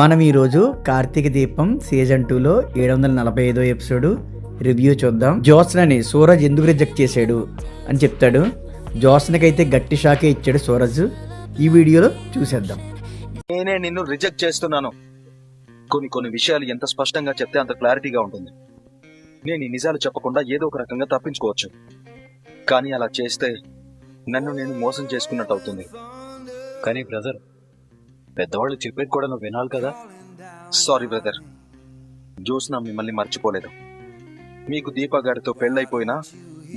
మనం ఈరోజు కార్తీక దీపం సీజన్ 2లో 745 ఎపిసోడ్ రివ్యూ చూద్దాం. జ్యోత్స్నని సూరజ్ ఎందుకు రిజెక్ట్ చేశాడు అని చెప్తాడు. జ్యోత్స్నకైతే గట్టి షాకే ఇచ్చాడు సూరజ్. ఈ వీడియోలో చూసేద్దాం. నేనే నిన్ను రిజెక్ట్ చేస్తున్నాను. కొన్ని విషయాలు ఎంత స్పష్టంగా చెప్తే అంత క్లారిటీగా ఉంటుంది. నేను ఈ నిజాలు చెప్పకుండా ఏదో ఒక రకంగా తప్పించుకోవచ్చు, కానీ అలా చేస్తే నన్ను నేను మోసం చేసుకున్నట్టు అవుతుంది. కానీ బ్రదర్, పెద్దవాళ్ళు చెప్పేది కూడా నువ్వు వినాలి కదా. సారీ బ్రదర్, జ్యోత్స్న మిమ్మల్ని మర్చిపోలేదు. మీకు దీపాగాడితో పెళ్ళైపోయినా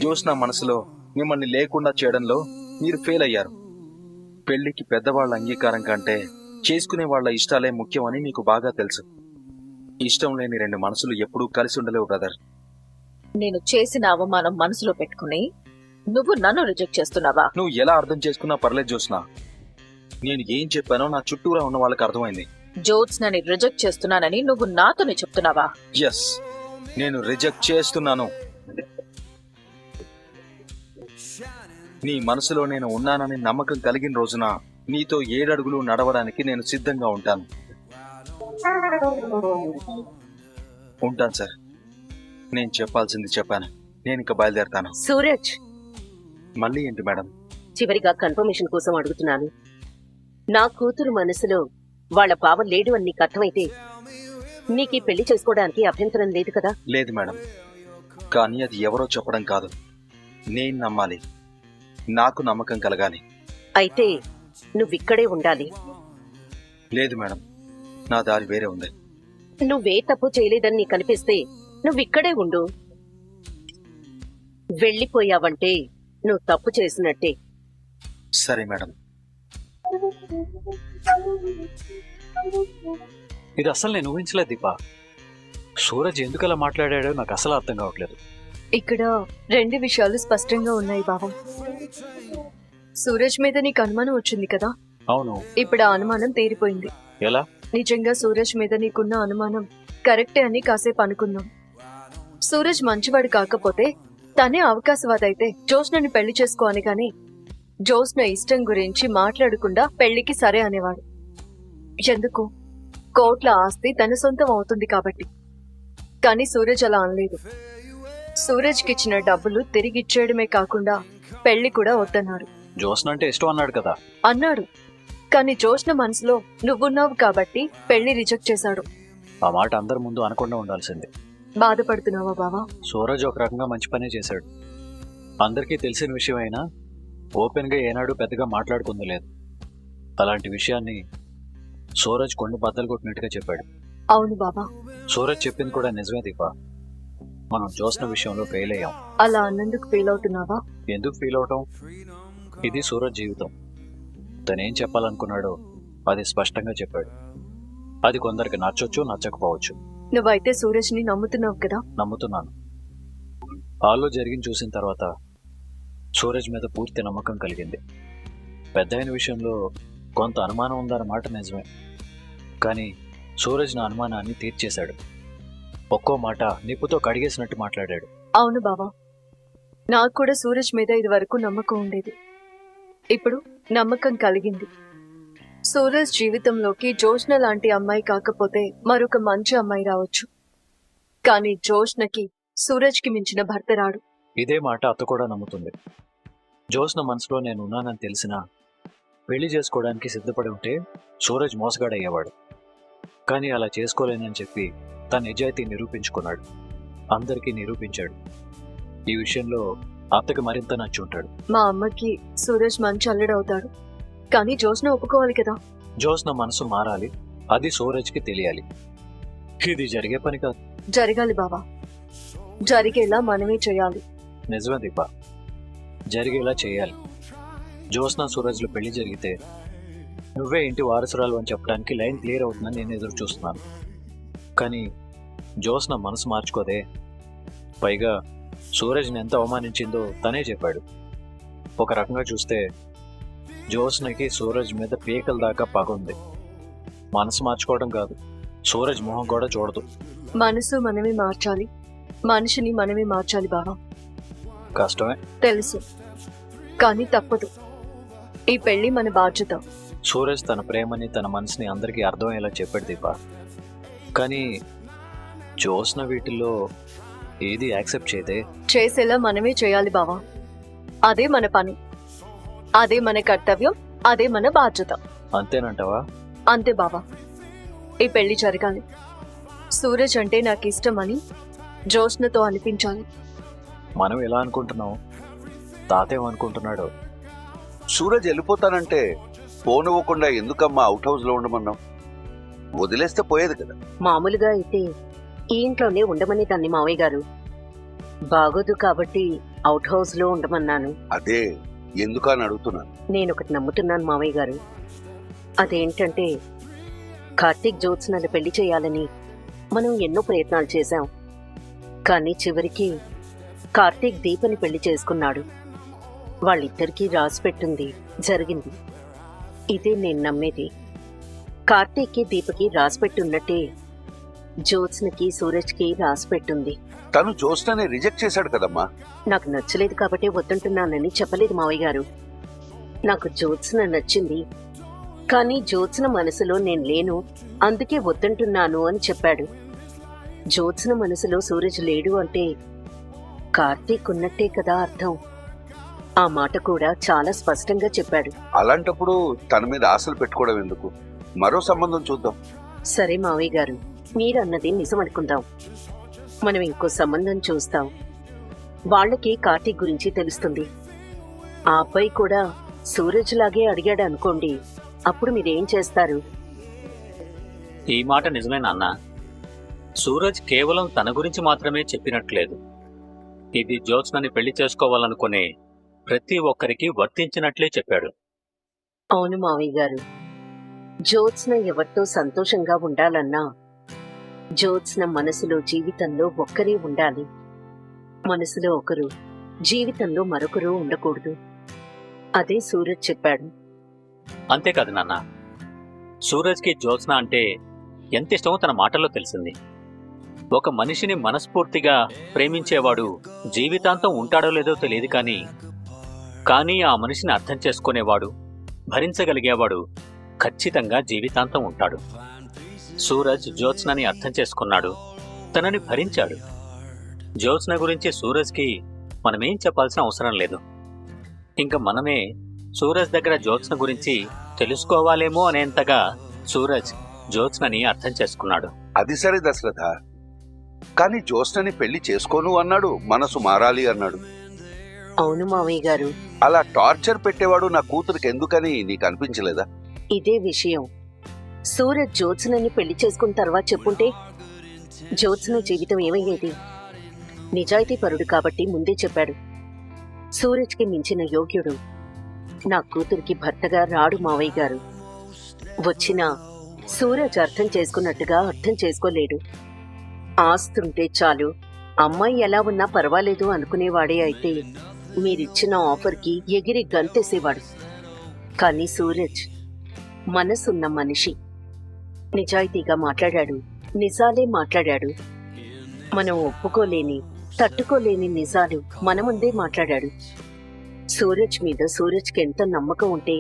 జ్యోత్స్న మనసులో మిమ్మల్ని లేకుండా చేయడంలో మీరు ఫెయిల్ అయ్యారు. పెళ్లికి పెద్దవాళ్ళ అంగీకారం కంటే చేసుకునే వాళ్ళ ఇష్టాలే ముఖ్యమని మీకు బాగా తెలుసు. ఇష్టం లేని రెండు మనసులు ఎప్పుడూ కలిసి ఉండలేవు బ్రదర్. నేను చేసిన అవమానం మనసులో పెట్టుకుని నువ్వు నన్ను రిజెక్ట్ చేస్తున్నావా? నువ్వు ఎలా అర్థం చేసుకున్నా పర్లేదు జ్యోత్స్న. నేను ఏం చెప్పానో నా చుట్టూరా ఉన్న వాళ్ళకి అర్థమైంది. జ్యోత్స్నని రిజెక్ట్ చేస్తున్నానని నువ్వు నాతోనే చెప్తున్నావా? ఎస్, నేను రిజెక్ట్ చేస్తున్నాను. నీ మనసులో నేను ఉన్నానని నమ్మకం కలిగిన రోజున నీతో 7 అడుగులు నడవడానికి నేను సిద్ధంగా ఉంటాను. ఉంటాను సార్. నేను చెప్పాల్సింది చెప్పాను. నేను ఇక బయలుదేరతాను. సూరజ్, మళ్ళీ ఏంటి మేడం? చివరిగా కన్ఫర్మేషన్ కోసం అడుగుతున్నాను. నా కూతురు మనసులో వాళ్ళ బావ లేడు అని నీకు అర్థమైతే నీకు పెళ్లి చేసుకోవడానికి అభ్యంతరం లేదు కదా? లేదు మేడం, కానీ అది ఎవరో చెప్పడం కాదు, నేను నమ్మాలి. నాకు నమ్మకం కలగాలి. అయితే నువ్విక్కడే ఉండాలి. లేదు మేడం, నా దారి వేరే ఉంది. నువ్వే తప్పు చేయలేదని నీకు అనిపిస్తే నువ్విక్కడే ఉండు. వెళ్ళిపోయావంటే నువ్వు తప్పు చేసినట్టే. సరే మేడం. ఇది అసలు నేను ఊహించలేదు దీపా. సూరజ్ ఎందుకు అలా మాట్లాడాడో నాకు అసలు అర్థం కావట్లేదు. ఇక్కడ 2 విషయాలు స్పష్టంగా ఉన్నాయి బావ. సూరజ్ మీద నీకు అనుమానం వచ్చింది కదా? అవును. ఇప్పుడు ఆ అనుమానం తీరిపోయింది. ఎలా? నిజంగా సూరజ్ మీద నీకున్న అనుమానం కరెక్టే అని కాసేపు అనుకుందాం. సూరజ్ మంచివాడు కాకపోతే తనే అవకాశవాదైతే జ్యోత్స్నని పెళ్లి చేసుకో అని కానీ జ్యోత్స్న ఇష్టం గురించి మాట్లాడకుండా పెళ్లికి సరే అనేవాడు. ఎందుకు? కోట్ల ఆస్తి తన సొంతం అవుతుంది కాబట్టి. కానీ సూరజ్ అలా అనలేదు. సూరజ్కి ఇచ్చిన డబ్బులు తిరిగిచ్చేయడమే కాకుండా పెళ్లి కూడా వద్దన్నాడు. జ్యోత్స్న అంటే ఇష్టం అన్నాడు కదా? అన్నాడు, కానీ జ్యోత్స్న మనసులో నువ్వున్నావు కాబట్టి పెళ్లి రిజెక్ట్ చేశాడు. ఆ మాట అందరి ముందు అనకుండా ఉండాల్సింది. బాధపడుతున్నావా బావా? సూరజ్ ఒక రకంగా మంచి పనే చేశాడు. అందరికీ తెలిసిన విషయం అయినా ఓపెన్ గా ఏనాడు పెద్దగా మాట్లాడుకుంది లేదు. అలాంటి విషయాన్ని సూరజ్ కొన్ని బద్దలు కొట్టినట్టుగా చెప్పాడు. అవును బాబా, సూరజ్ చెప్పింది కూడా నిజమే దీపా. మనం జ్యోత్స్న విషయంలో ఫెయిల్ అయ్యాం. అలా అన్నందుకు ఫీల్ అవుతున్నావా? ఎందుకు ఫీల్ అవటం? ఇది సూరజ్ జీవితం. తనేం చెప్పాలనుకున్నాడో అది స్పష్టంగా చెప్పాడు. అది కొందరికి నచ్చొచ్చు, నచ్చకపోవచ్చు. నువ్వైతే సూరజ్ ని నమ్ముతున్నావు కదా? నమ్ముతున్నాను. హాల్లో జరిగింది చూసిన తర్వాత సూరజ్ మీద పూర్తి నమ్మకం కలిగింది. పెద్ద అయిన విషయంలో కొంత అనుమానం ఉందన్నమాట నిజమే, కానీ సూరజ్ నా అనుమానాన్ని తీర్చేశాడు. ఒక్కో మాట నిప్పుతో కడిగేసినట్టు మాట్లాడాడు. అవును బావా, నాకు కూడా సూరజ్ మీద ఇది వరకు నమ్మకం ఉండేది. ఇప్పుడు నమ్మకం కలిగింది. సూరజ్ జీవితంలోకి జ్యోత్స్న లాంటి అమ్మాయి కాకపోతే మరొక మంచి అమ్మాయి రావచ్చు, కానీ జ్యోత్స్నకి సూరజ్కి మించిన భర్త రాడు. ఇదే మాట అత్త కూడా నమ్ముతుంది. జ్యోత్స్న మనసులో నేను ఉన్నానని తెలిసినా పెళ్లి చేసుకోవడానికి సిద్ధపడి ఉంటే సూరజ్ మోసగాడయ్యేవాడు. కానీ అలా చేసుకోలేనని చెప్పి తన నిజాయితీ నిరూపించుకున్నాడు. అందరికీ నిరూపించాడు. ఈ విషయంలో అత్తకి మరింత నచ్చి ఉంటాడు. మా అమ్మకి సూరజ్ మంచి అల్లుడవుతాడు, కానీ జ్యోత్స్న ఒప్పుకోవాలి కదా? జ్యోత్స్న మనసు మారాలి, అది సూరజ్కి తెలియాలి. ఇది జరిగే పని కాదు. జరగాలి బావా, జరిగేలా మనమే చేయాలి. నిజమే దీపా, జరిగేలా చేయాలి. జ్యోత్స్న సూరజ్లు పెళ్లి జరిగితే నువ్వే ఇంటి వారసురాలు అని చెప్పడానికి లైన్ క్లియర్ అవుతుందని నేను ఎదురు చూస్తున్నాను. కానీ జ్యోత్స్న మనసు మార్చుకోదే. పైగా సూరజ్ని ఎంత అవమానించిందో తనే చెప్పాడు. ఒక రకంగా చూస్తే జ్యోత్స్నకి సూరజ్ మీద పీకల దాకా పగుంది. మనసు మార్చుకోవడం కాదు, సూరజ్ మొహం కూడా చూడదు. మనసు మనమే మార్చాలి, మనిషిని మనమే మార్చాలి బావా. కష్టమే తెలుసు, కానీ తప్పదు. ఈ పెళ్లి మన బాధ్యత. సూరజ్ తన ప్రేమని తన మనసుని అందరికీ అర్థమయ్యేలా చెప్పాడు దీప. కానీ జ్యోత్స్న వీటిల్లో ఏది యాక్సెప్ట్ చేయదే. చేసేలా మనమే చేయాలి బావా. అదే మన పని, అదే మన కర్తవ్యం, అదే మన బాధ్యత. అంతేనంటావా? అంతే బావా. ఈ పెళ్లి జరగాలి. సూరజ్ అంటే నాకు ఇష్టమని జ్యోత్స్నతో అనిపించాలి. మనం ఎలా అనుకుంటున్నాం, తాతేమనుకుంటున్నాడు? సూరజ్ వెళ్ళిపోతానంటే పోనివ్వకుండా ఎందుకమ్మా అవుట్ హౌస్ లో ఉండమన్నాం? వదిలేస్తే పోయేది కదా. మామూలుగా అయితే ఈ ఇంట్లోనే ఉండమని దాన్ని మావయ్య గారు. బాగోదు కాబట్టి అవుట్ హౌస్ లో ఉండమన్నాను. అదే ఎందుకని అడుగుతున్నాను. నేను ఒకటి నమ్ముతున్నాను మావయ్య గారు. అదేంటంటే కార్తీక్ జ్యోత్స్నలు పెళ్లి చేయాలని మనం ఎన్నో ప్రయత్నాలు చేశాం. కానీ చివరికి కార్తీక్ దీపని పెళ్లి చేసుకున్నాడు. వాళ్ళిద్దరికీ రాసిపెట్టింది జరిగింది. ఇదే నేను నమ్మేది. కార్తీక్కి దీపకి రాసిపెట్టున్నట్టే జ్యోత్స్నకి సూరజ్కి రాసిపెట్టుంది. తను జ్యోత్స్నని రిజెక్ట్ చేశాడు కదమ్మా. నాకు నచ్చలేదు కాబట్టి వద్దంటున్నానని చెప్పలేదు మావయ్య గారు. నాకు జ్యోత్స్న నచ్చింది, కానీ జ్యోత్స్న మనసులో నేను లేను, అందుకే వద్దంటున్నాను అని చెప్పాడు. జ్యోత్స్న మనసులో సూరజ్ లేడు అంటే కార్తీక్ ఉన్నట్టే కదా అర్థం. ఆ మాట కూడా చాలా స్పష్టంగా చెప్పాడు. అలాంటప్పుడు తన మీద ఆశలు పెట్టుకోవడం ఎందుకు? మరో సంబంధం చూద్దాం. సరే మావయ్య గారు, మీరన్నది నిజం అనుకుందాం. మనం ఇంకో సంబంధం చూస్తాం. వాళ్ళకి కార్తీక్ గురించి తెలుస్తుంది. ఆ అబ్బాయి కూడా సూరజ్ లాగే అడిగాడు అనుకోండి, అప్పుడు మీరేం చేస్తారు? ఈ మాట నిజమే నాన్న. సూరజ్ కేవలం తన గురించి మాత్రమే చెప్పినట్లేదు. ఇది జ్యోత్స్నని పెళ్లి చేసుకోవాలనుకునే ప్రతి ఒక్కరికి వర్తించినట్లే చెప్పాడు. అవును మావయ్య గారు. జ్యోత్స్న ఎవరితో సంతోషంగా ఉండాలన్నా జ్యోత్స్న మనసులో జీవితంలో ఒక్కరే ఉండాలి. మనసులో ఒకరు, జీవితంలో మరొకరు ఉండకూడదు. అదే సూరజ్ చెప్పాడు. అంతేకాదు నాన్న, సూరజ్కి జ్యోత్స్న అంటే ఎంత ఇష్టమో తన మాటల్లో తెలిసింది. ఒక మనిషిని మనస్ఫూర్తిగా ప్రేమించేవాడు జీవితాంతం ఉంటాడో లేదో తెలియదు, కానీ ఆ మనిషిని అర్థం చేసుకునేవాడు, భరించగలిగేవాడు ఖచ్చితంగా జీవితాంతం ఉంటాడు. సూరజ్ జ్యోత్స్నని అర్థం చేసుకున్నాడు, తనని భరించాడు. జ్యోత్స్న గురించి సూరజ్కి మనమేం చెప్పాల్సిన అవసరం లేదు. ఇంకా మనమే సూరజ్ దగ్గర జ్యోత్స్న గురించి తెలుసుకోవాలేమో అనేంతగా సూరజ్ జ్యోత్స్నని అర్థం చేసుకున్నాడు. అది సరే దశరథ, కానీ జ్యోత్స్నని పెళ్లి చేసుకోను అన్నాడు, మనసు మారాలి అన్నాడు. అవును మావయ్య గారు. అలా టార్చర్ పెట్టేవాడు నా కూతురికి ఎందుకని నీకు అనిపించలేదా? ఇదే విషయం సూరజ్ జ్యోత్స్నని పెళ్లి చేసుకున్న తర్వాత చెప్పుంటే జ్యోత్స్న జీవితం ఏమయ్యేది? నిజాయితీ పరుడు కాబట్టి ముందే చెప్పాడు. సూరజ్కి మించిన యోగ్యుడు నా కూతురికి భర్తగా రాడు మావయ్య గారు. వచ్చినా సూరజ్ అర్థం చేసుకున్నట్టుగా అర్థం చేసుకోలేడు. ఆస్తుంటే చాలు, అమ్మాయి ఎలా ఉన్నా పర్వాలేదు అనుకునేవాడే అయితే మీరిచ్చిన ఆఫర్కి ఎగిరి గంతేసేవాడు. కానీ సూరజ్ మనసున్న మనిషి. నిజాయితీగా మాట్లాడాడు, నిజాలే మాట్లాడాడు. మనం ఒప్పుకోలేని, తట్టుకోలేని నిజాలు మన ముందే మాట్లాడాడు. సూరజ్ మీద సూరజ్కి ఎంత నమ్మకం ఉంటే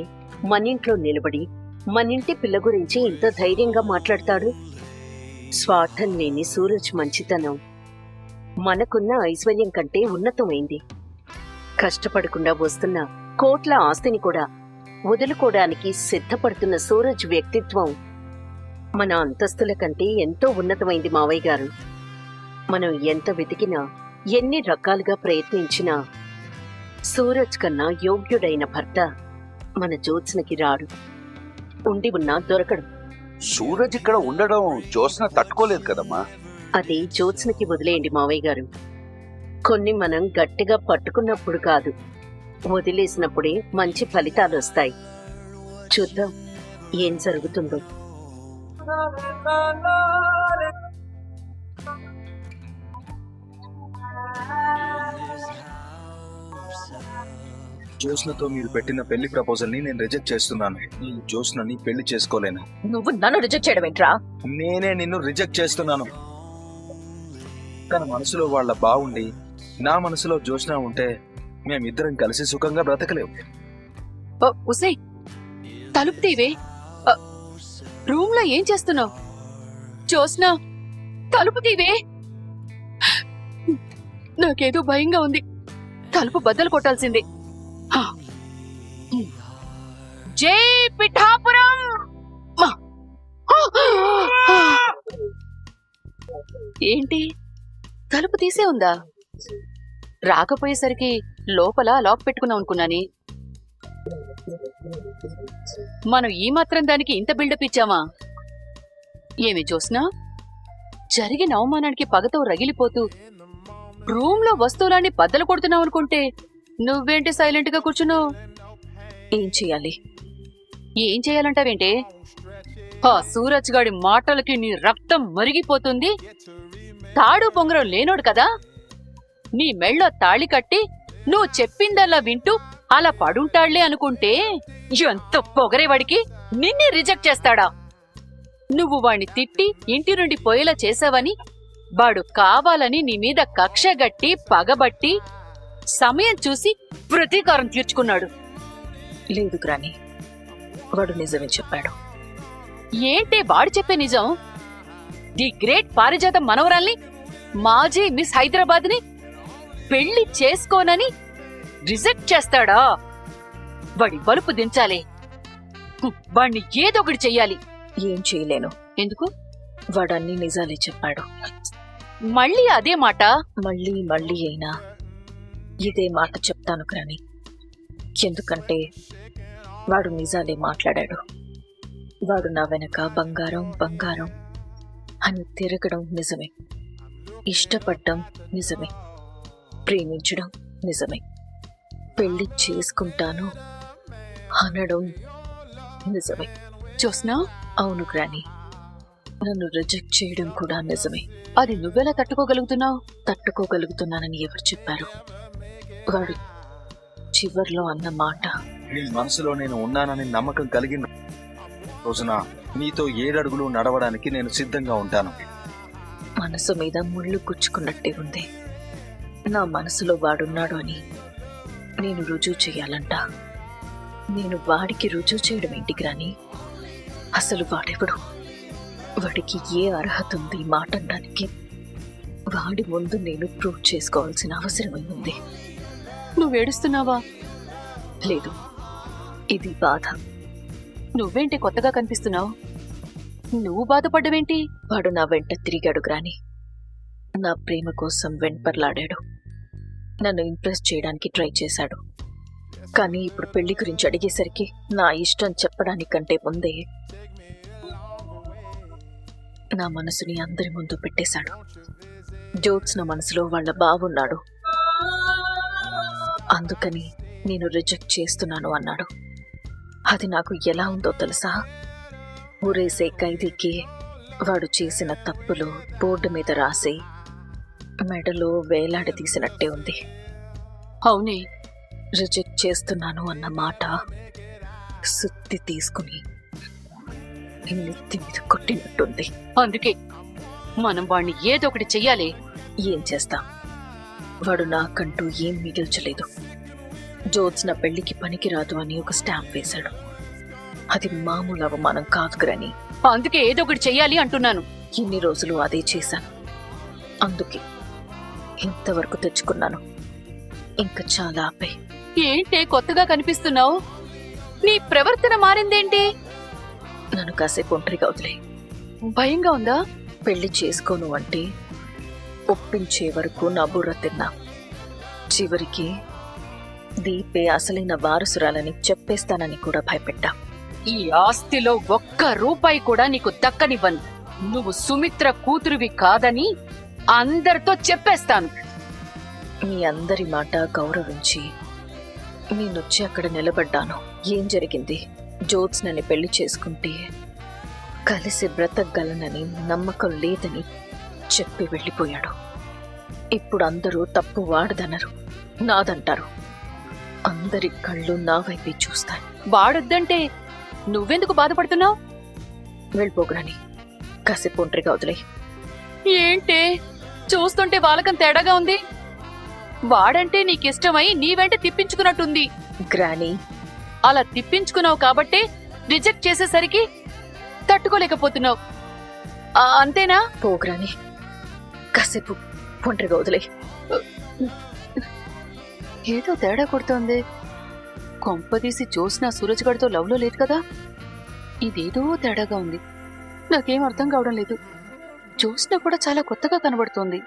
మనింట్లో నిలబడి మనింటి పిల్ల గురించి ఇంత ధైర్యంగా మాట్లాడతాడు. స్వార్థం లేని సూరజ్ మంచితనం మనకున్న ఐశ్వర్యం కంటే ఉన్నతమైంది. కష్టపడకుండా వస్తున్న కోట్ల ఆస్తిని కూడా వదులుకోవడానికి సిద్ధపడుతున్న సూరజ్ వ్యక్తిత్వం మన అంతస్తుల కంటే ఎంతో ఉన్నతమైంది మావయ్య గారు. మనం ఎంత వెతికినా, ఎన్ని రకాలుగా ప్రయత్నించినా సూరజ్ కన్నా యోగ్యుడైన భర్త మన జ్యోత్స్నకి రాడు. ఉండి ఉన్నా దొరకడు. సూరజ్ ఇక్కడ ఉండడం జ్యోత్స్న తట్టుకోలేదు కదమ్మా. అది జ్యోత్స్నకి వదిలేయండి మావయ్య గారు. కొన్ని మనం గట్టిగా పట్టుకున్నప్పుడు కాదు, వదిలేసినప్పుడే మంచి ఫలితాలు వస్తాయి. చూద్దాం ఏం జరుగుతుందో. జ్యోత్స్నతో మీరు పెట్టిన పెళ్లి ప్రపోజల్ ని నేను రిజెక్ట్ చేస్తున్నాను. నేను జ్యోత్స్నని పెళ్లి చేసుకోలేను. నువ్వు నన్ను రిజెక్ట్ చేయడం ఏంట్రా? నేనే నిన్ను రిజెక్ట్ చేస్తున్నాను. తన మనసులో వాళ్ళ బాగుండి నా మనసులో జ్యోత్స్న ఉంటే మేమిద్దరం కలిసి సుఖంగా బ్రతకలేము. ఉసే, తలుపు తీవే. రూమ్ లో ఏం చేస్తున్నావు? జ్యోత్స్న, తలుపు తీవే. నాకేదో భయంగా ఉంది. తలుపు బద్దలు కొట్టాల్సిందే. జై పిఠాపురం. ఏంటి, తలుపు తీసే ఉందా? రాకపోయేసరికి లోపల లాక్ పెట్టుకున్నాం అనుకున్నాని. మనం ఈ మాత్రం దానికి ఇంత బిల్డప్ ఇచ్చామా? ఏమి జ్యోత్స్న, జరిగిన అవమానానికి పగతో రగిలిపోతూ రూమ్ లో వస్తువులన్నీ బద్దలు కొడుతున్నావు అనుకుంటే నువ్వేంటి సైలెంట్ గా కూర్చున్నావు? ఏం చెయ్యాలి? ఏం చేయాలంటావేంటే? ఆ సూరజ్ గాడి మాటలకి నీ రక్తం మరిగిపోతుంది. తాడు పొంగరం లేనోడు కదా, నీ మెళ్ళో తాళి కట్టి నువ్వు చెప్పిందల్లా వింటూ అలా పడుంటాళ్లే అనుకుంటే ఎంత పొగరేవాడికి నిన్నే రిజెక్ట్ చేస్తాడా? నువ్వు వాణ్ణి తిట్టి ఇంటి నుండి పోయేలా చేశావని వాడు కావాలని నీ మీద కక్ష గట్టి పగబట్టి సమయం చూసి ప్రతీకారం తీర్చుకున్నాడు. లేదు గ్రాని, వాడు నిజమే చెప్పాడు. ఏంటే వాడు చెప్పే నిజం? ది గ్రేట్ పారిజాతం మనవరాల్ని, మాజీ మిస్ హైదరాబాద్ ని పెళ్లి చేసుకోనని రిజెక్ట్ చేస్తాడా? వాడి బలుపు దించాలి. వాణ్ణి ఏదో ఒకటి చెయ్యాలి. ఏం చేయలేను. ఎందుకు? వాడన్ని నిజాలే చెప్పాడు. మళ్ళీ అదే మాట? మళ్ళీ మళ్ళీ అయినా ఇదే మాట చెప్తాను గ్రాని. ఎందుకంటే వాడు నిజాలే మాట్లాడాడు. వాడు నా వెనక బంగారం బంగారం అని తిరగడం నిజమే, ఇష్టపడ్డం నిజమే, ప్రేమించడం నిజమే, పెళ్లి చేసుకుంటాను అనడం నిజమే. జ్యోత్స్న, అవును గ్రాని, నన్ను రిజెక్ట్ చేయడం కూడా నిజమే. అది నువ్వెలా తట్టుకోగలుగుతున్నావు? తట్టుకోగలుగుతున్నానని ఎవరు చెప్పారు? వాడు చివర్లో అన్న మాట. నీ మనసులో నేను ఉన్నానని నమ్మకం కలిగిన రోజున నీతో 7 అడుగులు నడవడానికి నేను సిద్ధంగా ఉంటాను. మనసు మీద ముళ్ళు గుచ్చుకున్నట్టే ఉంది. నా మనసులో వాడున్నాడు అని నేను రుజువు చెయ్యాలంట. నేను వాడికి రుజువు చేయడం ఏంటి గ్రాని? అసలు వాడెవడు? వాడికి ఏ అర్హత ఉంది మాట అనడానికి? వాడి ముందు నేను ప్రూవ్ చేసుకోవాల్సిన అవసరం ఉంది. నువ్వేడుస్తున్నావా? లేదు, ఇది బాధ. నువ్వేంటి కొత్తగా కనిపిస్తున్నావు? నువ్వు బాధపడ్డవేంటి? వాడు నా వెంట తిరిగాడు గ్రాని. నా ప్రేమ కోసం వెంపర్లాడాడు. నన్ను ఇంప్రెస్ చేయడానికి ట్రై చేశాడు. కానీ ఇప్పుడు పెళ్లి గురించి అడిగేసరికి నా ఇష్టం చెప్పడానికంటే ముందే నా మనసుని అందరి ముందు పెట్టేశాడు. జ్యోత్స్న మనసులో వాళ్ళ బావున్నాడు, అందుకని నేను రిజెక్ట్ చేస్తున్నాను అన్నాడు. అది నాకు ఎలా ఉందో తెలుసా? ఊరేసే ఖైదీకి వాడు చేసిన తప్పులు బోర్డు మీద రాసి మెడలో వేలాడదీసినట్టే ఉంది. అవునే, రిజెక్ట్ చేస్తున్నాను అన్న మాట సుత్తి తీసుకుని నెత్తి మీద కొట్టినట్టుంది. అందుకే మనం వాణ్ణి ఏదో ఒకటి చెయ్యాలి. ఏం చేస్తాం? వాడు నాకంటూ ఏం మిగిల్చలేదు. జ్యోత్స్న పెళ్లికి పనికిరాదు అని ఒక స్టాంప్ వేశాడు. అది మామూలు అవమానం కాదు గ్రాని. అందుకే ఏదో ఒకటి చెయ్యాలి అంటున్నాను. ఇన్ని రోజులు అదే చేశాను, అందుకే ఇంతవరకు తెచ్చుకున్నాను. ఇంకా చాలా ఆపే. ఏంటే కొత్తగా కనిపిస్తున్నావు? నీ ప్రవర్తన మారిందేంటి? నన్ను కాసేపు ఒంటరిగా వదిలే. భయంగా ఉందా? పెళ్లి చేసుకోను అంటే ఒప్పించే వరకు నా బుర్ర తిన్నా. చివరికి దీపే అసలైన వారసురాలని చెప్పేస్తానని కూడా భయపెట్టా. ఈ ఆస్తిలో ఒక్క రూపాయి కూడా నీకు దక్కనివ్వను. నువ్వు సుమిత్ర కూతురువి కాదని అందరితో చెప్పేస్తాను. మీ అందరి మాట గౌరవించి నేనొచ్చి అక్కడ నిలబడ్డాను. ఏం జరిగింది? జ్యోత్స్నని పెళ్లి చేసుకుంటే కలిసి బ్రతకగలనని నమ్మకం లేదని చెప్పి వెళ్ళిపోయాడు. ఇప్పుడు అందరూ తప్పు వాడదనరు, నాదంటారు. అందరి కళ్ళు నా వైపే చూస్తాయి. వాడొద్దంటే నువ్వెందుకు బాధపడుతున్నావు? వెళ్ళిపోగ్రాని, కాసేపు ఒంటరిగా వదిలే. ఏంటే చూస్తుంటే వాళ్ళకం తేడాగా ఉంది. వాడంటే నీకిష్టమై నీ వెంట తిప్పించుకున్నట్టుంది. గ్రాని, అలా తిప్పించుకున్నావు కాబట్టే రిజెక్ట్ చేసేసరికి తట్టుకోలేకపోతున్నావు. అంతేనా? పోగ్రాని కాసేపు ఒంటరిగా వదిలే. ఏదో తేడా కొడుతోంది. కొంపదీసి జ్యోత్స్న సూరజ్ గడితో లవ్ లో లేదు కదా? ఇదేదో తేడాగా ఉంది. నాకేం అర్థం కావడం లేదు. జ్యోత్స్న కూడా చాలా కొత్తగా కనబడుతోంది.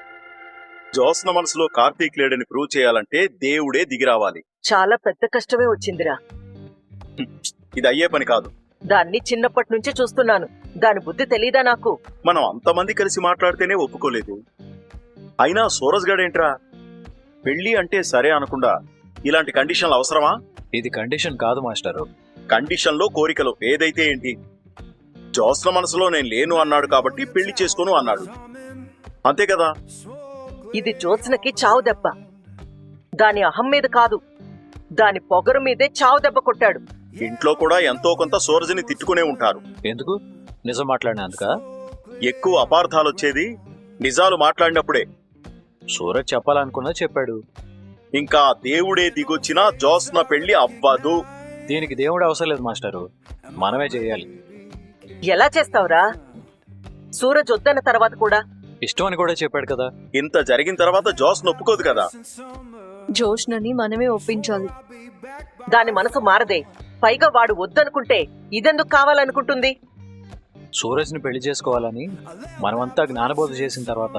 జ్యోత్స్న మనసులో కార్తీక్ లేడని ప్రూవ్ చేయాలంటే దేవుడే దిగి రావాలి. చాలా పెద్ద కష్టమే వచ్చిందిరా. ఇది అయ్యే పని కాదు. దాన్ని చిన్నప్పటి నుంచి చూస్తున్నాను. దాని బుద్ధి తెలీదా నాకు? మనం అంతమంది కలిసి మాట్లాడితేనే ఒప్పుకోలేదు. అయినా సూరజ్ గడేంట్రా పెళ్లి అంటే సరే అనకుండా ఇలాంటి కండిషన్లు అవసరమా? ఇది కండిషన్ కాదు మాస్టారు. కండిషన్లో కోరికలు ఏదైతే ఏంటి? జ్యోత్స్న మనసులో నేను లేను అన్నాడు కాబట్టి పెళ్లి చేసుకోను అన్నాడు, అంతే కదా? ఇది జ్యోత్స్నకి చావు దెబ్బ. దాని అహం మీద కాదు, దాని పొగరు మీదే చావు దెబ్బ కొట్టాడు. ఇంట్లో కూడా ఎంతో కొంత సూరజ్ని తిట్టుకునే ఉంటారు. ఎందుకు? నిజం మాట్లాడినందుక? ఎక్కువ అపార్థాలొచ్చేది నిజాలు మాట్లాడినప్పుడే. సూరజ్ చెప్పాలనుకున్నా చెప్పాడు. ఇంకా దేవుడే దిగొచ్చినా జ్యోత్స్న పెళ్లి అవ్వదు. దీనికి దేవుడు అవసరం లేదు మాస్టారు, మనమే చేయాలి. ఎలా చేస్తావురా? సూరజ్ వద్దన్న తర్వాత కూడా ఇష్టం అని కూడా చెప్పాడు కదా. ఇంత జరిగిన తర్వాత జ్యోత్స్న ఒప్పుకోదు కదా. జోష్నని మనమే ఒప్పించాలి. దాని మనసు మారదే. పైగా వాడు వద్దనుకుంటే ఇదెందుకు కావాలనుకుంటుంది? సూరజ్ని పెళ్లి చేసుకోవాలని మనమంతా జ్ఞానబోధ చేసిన తర్వాత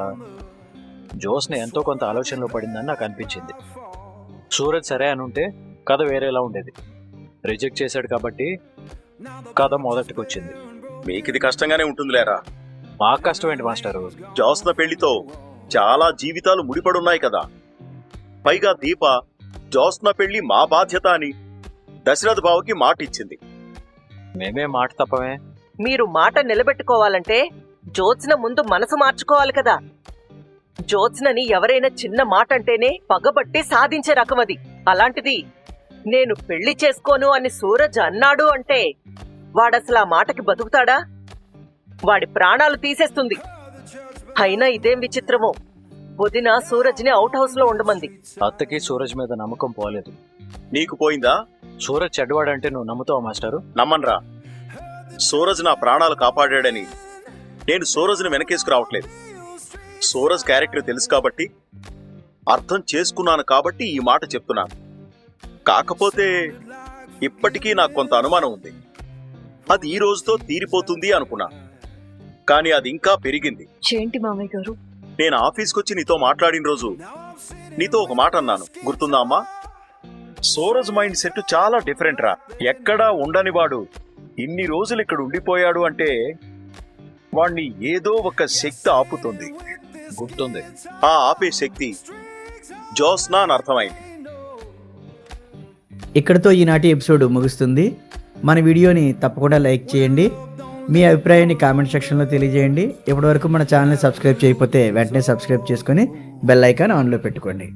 జ్యోత్స్న ఎంతో కొంత ఆలోచనలో పడిందని నాకు అనిపించింది. సూరజ్ సరే అని ఉంటే కథ వేరేలా ఉండేది. రిజెక్ట్ చేశాడు కాబట్టి కథ మొదటికి వచ్చింది. మీకిది కష్టంగానే ఉంటుందిలేరా. మాకు కష్టం ఏంటి మాస్టారు? జ్యోత్స్న పెళ్లితో చాలా జీవితాలు ముడిపడున్నాయి కదా. పైగా దీప జ్యోత్స్న పెళ్లి మా బాధ్యత అని దశరథ్ బావుకి మాట ఇచ్చింది. మేమే మాట తప్పమే. మీరు మాట నిలబెట్టుకోవాలంటే జ్యోత్స్న ముందు మనసు మార్చుకోవాలి కదా. జ్యోత్స్నని ఎవరైనా చిన్న మాట అంటేనే పగబట్టి సాధించే రకం అది. అలాంటిది నేను పెళ్లి చేసుకోను అని సూరజ్ అన్నాడు అంటే వాడసలు ఆ మాటకి బతుకుతాడా? వాడి ప్రాణాలు తీసేస్తుంది. అయినా ఇదేం విచిత్రమో, వదిన సూరజ్ని అవుట్ హౌస్ లో ఉండమంది. అత్తకి సూరజ్ మీద నమ్మకం పోలేదు. నీకు పోయిందా? సూరజ్ చెడ్డవాడంటే నువ్వు నమ్ముతావా మాస్టారు? నమ్మన్రా. సూరజ్ నా ప్రాణాలు కాపాడాడని నేను సూరజ్ని వెనకేసుకురావట్లేదు. సూరజ్ క్యారెక్టర్ తెలుసు కాబట్టి, అర్థం చేసుకున్నాను కాబట్టి ఈ మాట చెప్తున్నాను. కాకపోతే ఇప్పటికీ నాకు కొంత అనుమానం ఉంది. అది ఈ రోజుతో తీరిపోతుంది అనుకున్నా, కానీ అది ఇంకా పెరిగింది. ఏంటి మామయ్య గారు? నేను ఆఫీస్కి వచ్చి నీతో మాట్లాడిన రోజు నీతో ఒక మాట అన్నాను, గుర్తుందా అమ్మా? సూరజ్ మైండ్ సెట్ చాలా డిఫరెంట్ రా. ఎక్కడా ఉండని వాడు ఇన్ని రోజులు ఇక్కడ ఉండిపోయాడు అంటే వాణ్ణి ఏదో ఒక శక్తి ఆపుతుంది. గుర్తుంది. ఆ ఆపే శక్తి జ్యోత్స్న అని అర్థమైంది. ఇక్కడితో ఈనాటి ఎపిసోడ్ ముగుస్తుంది. మన వీడియోని తప్పకుండా లైక్ చేయండి. మీ అభిప్రాయాన్ని కామెంట్ సెక్షన్లో తెలియజేయండి. ఇప్పటివరకు మన ఛానల్ని సబ్స్క్రైబ్ చేయకపోతే వెంటనే సబ్స్క్రైబ్ చేసుకొని బెల్ ఐకాన్ ఆన్లో పెట్టుకోండి.